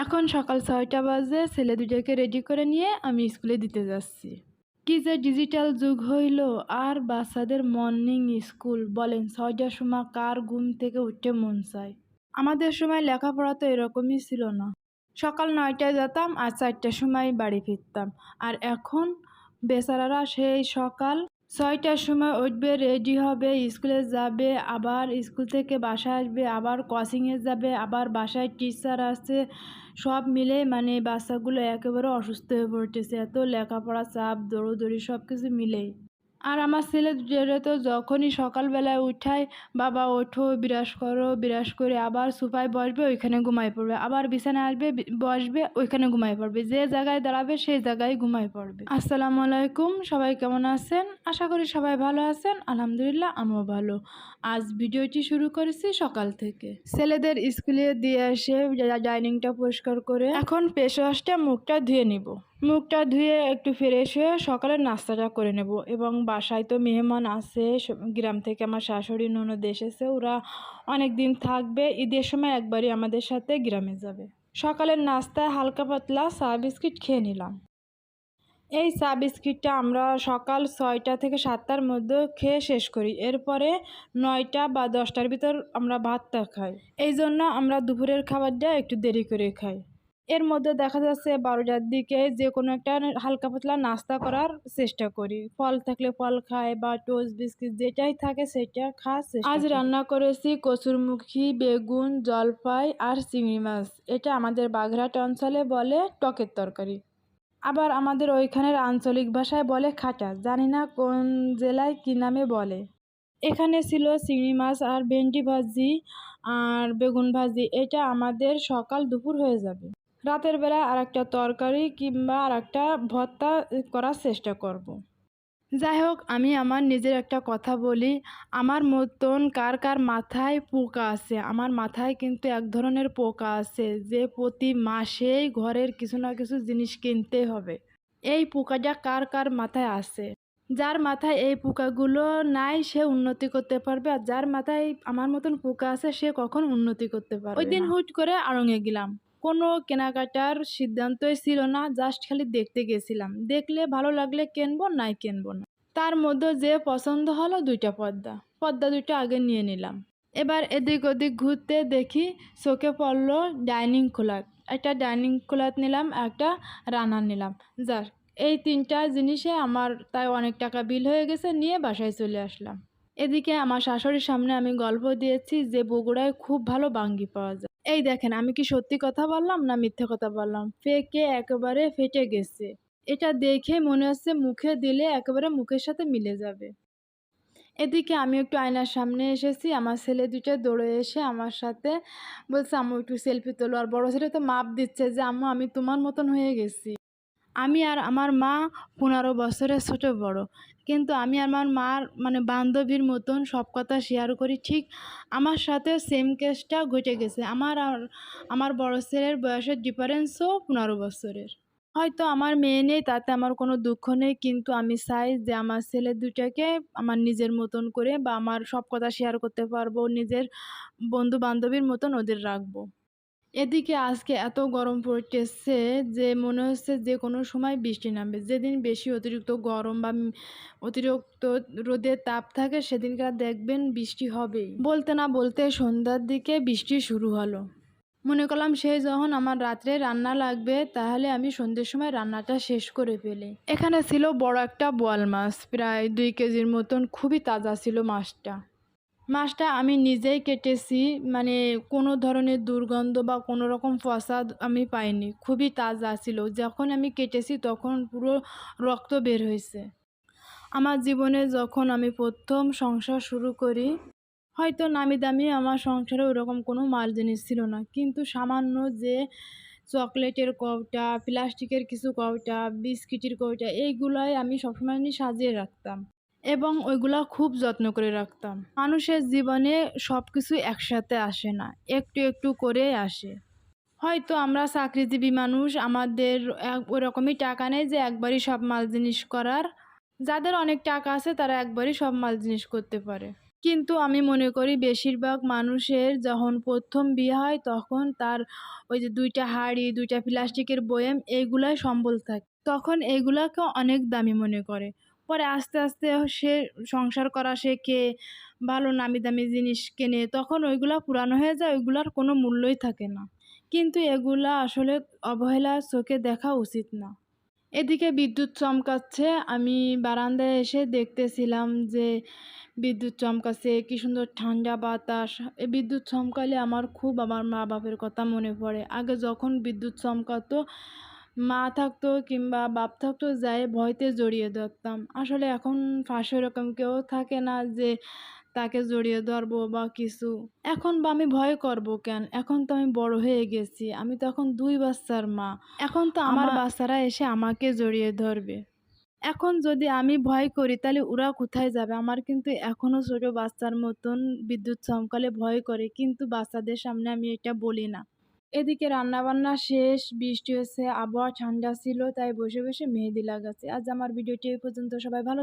এখন সকাল ৬টা বাজে। ছেলে দুটোকে রেডি করে নিয়ে আমি স্কুলে দিতে যাচ্ছি। কি যে ডিজিটাল যুগ হইল, আর বাচ্চাদের মর্নিং স্কুল বলেন ৬টার সময় কার ঘুম থেকে উঠতে মন চায়। আমাদের সময় লেখাপড়া তো এরকমই ছিল না। সকাল ৯টায় যেতাম আর ৪টার সময় বাড়ি ফিরতাম। আর এখন বেচারারা সেই সকাল ৬টার সময় উঠবে, রেডি হবে, স্কুলে যাবে, আবার স্কুল থেকে বাসায় আসবে, আবার কোচিংয়ে যাবে, আবার বাসায় টিচার আছে। সব মিলে মানে বাচ্চাগুলো একেবারে অসুস্থ হয়ে পড়তেছে, এত লেখাপড়া চাপ, দৌড়োদৌড়ি সব কিছু মিলেই। আর আমার ছেলে দুটোরে তো যখনই সকালবেলায় উঠাই, বাবা ওঠো, বিরাস করো, বিরাস করে আবার সোফায় বসবে, ওইখানে ঘুমায় পড়বে, আবার বিছানায় আসবে, বসবে, ওইখানে ঘুমায় পড়বে, যে জায়গায় দাঁড়াবে সেই জায়গায় ঘুমায় পড়বে। আসসালামু আলাইকুম, সবাই কেমন আছেন? আশা করি সবাই ভালো আছেন। আলহামদুলিল্লাহ, আমিও ভালো। আজ ভিডিওটি শুরু করেছি সকাল থেকে। ছেলেদের স্কুলে দিয়ে এসে ডাইনিংটা পরিষ্কার করে এখন ফেস ওয়াশটা মুখটা ধুয়ে নিব। মুখটা ধুয়ে একটু ফ্রেশ হয়ে সকালের নাস্তাটা করে নেব। এবং বাসায় তো মেহমান আছে, গ্রাম থেকে আমার শাশুড়ি ননদ এসেছে, ওরা অনেক দিন থাকবে, ঈদের সময় একবারই আমাদের সাথে গ্রামে যাবে। সকালের নাস্তায় হালকা পাতলা চা বিস্কিট খেয়ে নিলাম। এই চা বিস্কিটটা আমরা সকাল ৬টা থেকে ৭টার মধ্যে খেয়ে শেষ করি। এরপরে ৯টা বা 10টার ভিতর আমরা ভাতটা খাই। এই জন্য আমরা দুপুরের খাবারটা একটু দেরি করে খাই। এর মধ্যে দেখা যাচ্ছে 12টার দিকে যে কোনো একটা হালকা পাতলা নাস্তা করার চেষ্টা করি। ফল থাকলে ফল খাই বা টোস্ট বিস্কিট যেটাই থাকে সেটা খাওয়ার চেষ্টা করি। আজ রান্না করেছি কচুরমুখী, বেগুন, জলপাই আর চিংড়ি মাছ। এটা আমাদের বাঘরাট অঞ্চলে বলে টকের তরকারি। আবার আমাদের ওইখানের আঞ্চলিক ভাষায় বলে খাটা, জানি না কোন জেলায় কী নামে বলে। এখানে ছিল চিংড়ি মাছ আর ভেন্ডি ভাজি আর বেগুন ভাজি। এটা আমাদের সকাল দুপুর হয়ে যাবে। রাতের বেলা আর একটা তরকারি কিংবা আর একটা ভর্তা করার চেষ্টা করব। যাই হোক, আমি আমার নিজের একটা কথা বলি। আমার মতন কার কার মাথায় পোকা আছে? আমার মাথায় কিন্তু এক ধরনের পোকা আছে, যে প্রতি মাসেই ঘরের কিছু না কিছু জিনিস কিনতে হবে। এই পোকাটা কার কার মাথায় আছে? যার মাথায় এই পোকাগুলো নাই সে উন্নতি করতে পারবে, আর যার মাথায় আমার মতন পোকা আছে সে কখন উন্নতি করতে পারবে। ওই দিন হুট করে আড়ঙে গেলাম, কোনো কেনাকাটার সিদ্ধান্তই ছিল না, জাস্ট খালি দেখতে গেছিলাম। দেখলে ভালো লাগলে কিনবো, নাই কিনবো না। তার মধ্যে যে পছন্দ হলো দুইটা পর্দা দুইটা আগে নিয়ে নিলাম। এবার এদিক ওদিক ঘুরতে দেখি চোখে পড়লো ডাইনিং খোলাত। একটা ডাইনিং খোলাত নিলাম, একটা রান্না নিলাম। যাক, এই 3টা জিনিসে আমার তাই অনেক টাকা বিল হয়ে গেছে, নিয়ে বাসায় চলে আসলাম। এদিকে আমার শাশুড়ির সামনে আমি গল্প দিয়েছি যে বগুড়ায় খুব ভালো বাঙ্গি পাওয়া যায়। এই দেখেন, আমি কি সত্যি কথা বললাম না মিথ্যে কথা বললাম? ফেকে একেবারে ফেটে গেছে। এটা দেখে মনে হচ্ছে মুখে দিলে একেবারে মুখের সাথে মিলে যাবে। এদিকে আমি একটু আয়নার সামনে এসেছি। আমার ছেলে দুটো দৌড়ে এসে আমার সাথে বলছে, আম্মু একটু সেলফি তোলো। আর বড় ছেলে তো মাপ দিচ্ছে যে আম্মু আমি তোমার মতন হয়ে গেছি। আমি আর আমার মা 15 বছরের ছোট বড়, কিন্তু আমি আমার মার মানে বান্ধবীর মতন সব কথা শেয়ার করি। ঠিক আমার সাথেও সেম কেসটা ঘটে গেছে। আমার আর আমার বড় ছেলের বয়সের ডিফারেন্সও 15 বছরের। হয়তো আমার মেয়ে নেই, তাতে আমার কোনো দুঃখ নেই, কিন্তু আমি চাই যে আমার ছেলে দুটাকে আমার নিজের মতন করে বা আমার সব কথা শেয়ার করতে পারবো, নিজের বন্ধু বান্ধবীর মতন ওদের রাখবো। এদিকে আজকে এত গরম পড়তেছে যে মনে হচ্ছে যে কোনো সময় বৃষ্টি নামবে। যেদিন বেশি অতিরিক্ত গরম বা অতিরিক্ত রোদের তাপ থাকে সেদিনকার দেখবেন বৃষ্টি হবেই। বলতে না বলতে সন্ধ্যার দিকে বৃষ্টি শুরু হলো। মনে করলাম সেই যখন আমার রাত্রে রান্না লাগবে, তাহলে আমি সন্ধ্যের সময় রান্নাটা শেষ করে ফেলি। এখানে ছিল বড় একটা বোয়াল মাছ, প্রায় 2 কেজির মতন। খুবই তাজা ছিল মাছটা আমি নিজেই কেটেছি, মানে কোনো ধরনের দুর্গন্ধ বা কোনো রকম পচা আমি পাইনি, খুবই তাজা ছিল। যখন আমি কেটেছি তখন পুরো রক্ত বের হয়েছে। আমার জীবনে যখন আমি প্রথম সংসার শুরু করি, হয়তো নামি দামি আমার সংসারে ওরকম কোনো মাল জিনিস ছিল না, কিন্তু সামান্য যে চকলেটের কৌটা, প্লাস্টিকের কিছু কৌটা, বিস্কিটের কৌটা, এইগুলাই আমি সবসময় সাজিয়ে রাখতাম এবং ওইগুলা খুব যত্ন করে রাখতাম। মানুষের জীবনে সব কিছু একসাথে আসে না, একটু একটু করে আসে। হয়তো আমরা চাকরিজীবী মানুষ, আমাদের ওরকমই টাকা নেই যে একবারই সব মাল জিনিস করার। যাদের অনেক টাকা আছে তারা একবারই সব মাল জিনিস করতে পারে। কিন্তু আমি মনে করি বেশিরভাগ মানুষের যখন প্রথম বিয়ে হয় তখন তার ওই যে ২টা হাঁড়ি, ২টা প্লাস্টিকের বয়াম এইগুলাই সম্বল থাকে। তখন এগুলাকে অনেক দামি মনে করে। পরে আস্তে, আস্তে সে সংসার করা শেখে, ভালো নামি দামি জিনিস কেনে। তখন ওইগুলা পুরানো হয়ে যায়, ওইগুলার কোনো মূল্যই থাকে না। কিন্তু এগুলা আসলে অবহেলার চোখে দেখা উচিত না। এদিকে বিদ্যুৎ চমকাচ্ছে। আমি বারান্দায় এসে দেখতেছিলাম যে বিদ্যুৎ চমকাচ্ছে, কি সুন্দর ঠান্ডা বাতাস। এই বিদ্যুৎ চমকালে আমার খুব আমার মা-বাপের কথা মনে পড়ে। আগে যখন বিদ্যুৎ চমকাতো, মা থাকতো কিংবা বাপ থাকতো যায়ে ভয়তে জড়িয়ে ধরতাম। আসলে এখন পাশে ওরকম কেউ থাকে না যে তাকে জড়িয়ে ধরবো বা কিছু। এখন বা আমি ভয় করব কেন? এখন তো আমি বড় হয়ে গেছি। আমি তো এখন ২ বাচ্চার মা। এখন তো আমার বাচ্চারা এসে আমাকে জড়িয়ে ধরবে। এখন যদি আমি ভয় করি তাহলে ওরা কোথায় যাবে? আমার কিন্তু এখনো ছোট বাচ্চার মতন বিদ্যুৎ চমকালে ভয় করে। কিন্তু বাচ্চাদের সামনে আমি এটা বলি না। এদিকে রান্নাবান্না শেষ, বৃষ্টি হয়েছে, আবহাওয়া ঠান্ডা ছিল তাই বসে, বসে মেহেদি লাগাচ্ছি। আজ আমার ভিডিওটি এই পর্যন্ত। সবাই ভালো